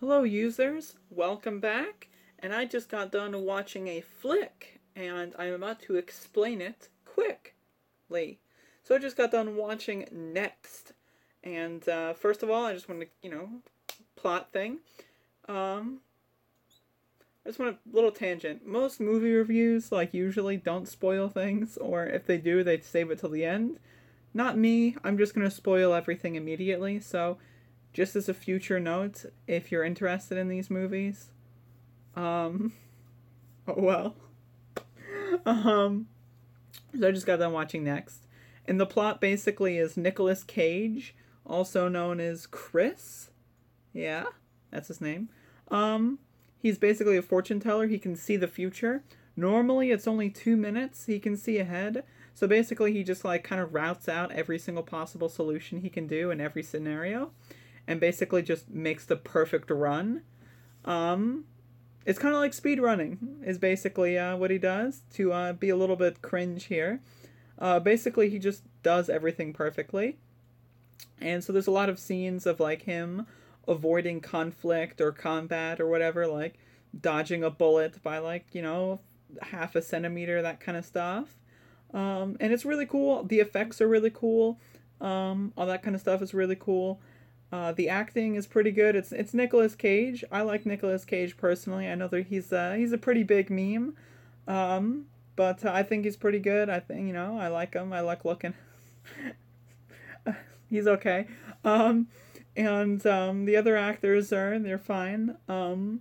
Hello users, welcome back, and I just got done watching a flick, and I'm about to explain it quickly. So I just got done watching Next, and first of all, I just want to, plot thing. Um, I just want a little tangent. Most movie reviews, usually don't spoil things, or if they do, they save it till the end. Not me, I'm just gonna spoil everything immediately, so just as a future note, if you're interested in these movies, um, oh well. um, so I just got done watching Next. And the plot basically is Nicolas Cage, also known as Chris. Yeah, that's his name. Um, he's basically a fortune teller. He can see the future. Normally, it's only 2 minutes he can see ahead. So basically, he just kind of routes out every single possible solution he can do in every scenario, and basically just makes the perfect run. Um, it's kind of like speed running is basically what he does to be a little bit cringe here. Basically, he just does everything perfectly, and so there's a lot of scenes of him avoiding conflict or combat or whatever, like dodging a bullet by half a centimeter, that kind of stuff. And it's really cool. The effects are really cool. All that kind of stuff is really cool. The acting is pretty good. It's Nicolas Cage. I like Nicolas Cage personally. I know that he's a pretty big meme, but I think he's pretty good. I think I like him. I like looking. He's okay. Um, and the other actors they're fine. One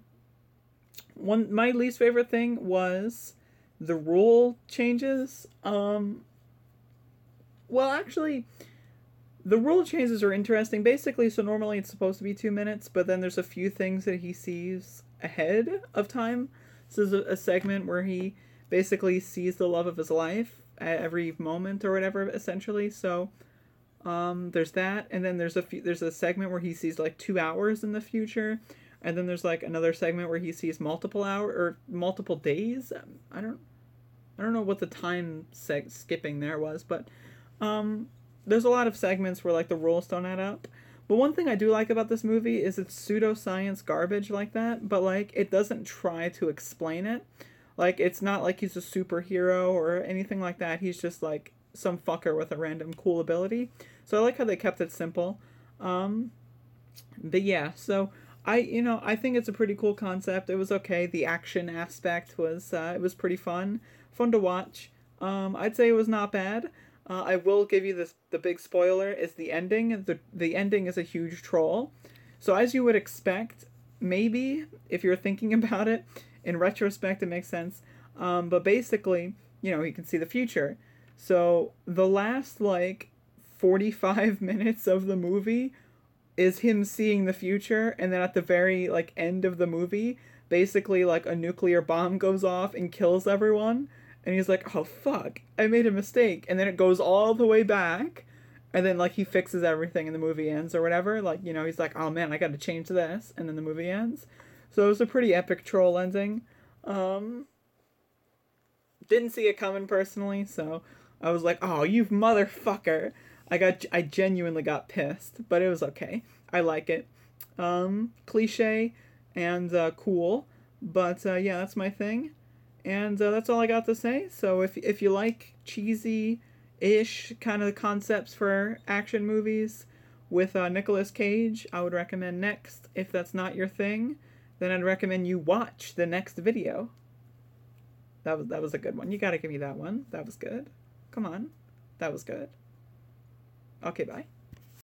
my least favorite thing was the rule changes. Well, actually, the rule changes are interesting. Basically, so normally it's supposed to be 2 minutes, but then there's a few things that he sees ahead of time. So there's a segment where he basically sees the love of his life at every moment or whatever, essentially. So there's that, and then there's a segment where he sees 2 hours in the future, and then there's another segment where he sees multiple hour or multiple days. I don't know what the time skipping there was, but um, there's a lot of segments where the rules don't add up. But one thing I do like about this movie is it's pseudoscience garbage like that, but it doesn't try to explain it. It's not like he's a superhero or anything like that. He's just some fucker with a random cool ability. So I like how they kept it simple. Um, but yeah, so I think it's a pretty cool concept. It was okay. The action aspect was it was pretty fun to watch. I'd say it was not bad. I will give you the big spoiler is the ending. The ending is a huge troll. So as you would expect, maybe if you're thinking about it in retrospect, it makes sense. But basically, he can see the future. So the last 45 minutes of the movie is him seeing the future, and then at the very end of the movie, basically a nuclear bomb goes off and kills everyone, and he's like, "Oh fuck, I made a mistake," and then it goes all the way back, and then he fixes everything, and the movie ends or whatever. He's like, "Oh man, I got to change this," and then the movie ends. So it was a pretty epic troll ending. Um, didn't see it coming personally, so I was like, "Oh, you motherfucker!" I genuinely got pissed, but it was okay. I like it. Cliche and cool, but yeah, that's my thing, and that's all I got to say. So if you like cheesy ish kind of concepts for action movies with Nicolas Cage, I would recommend Next. If that's not your thing, then I'd recommend you watch the next video. That was a good one. You gotta give me that one. That was good. Come on, that was good. Okay, bye.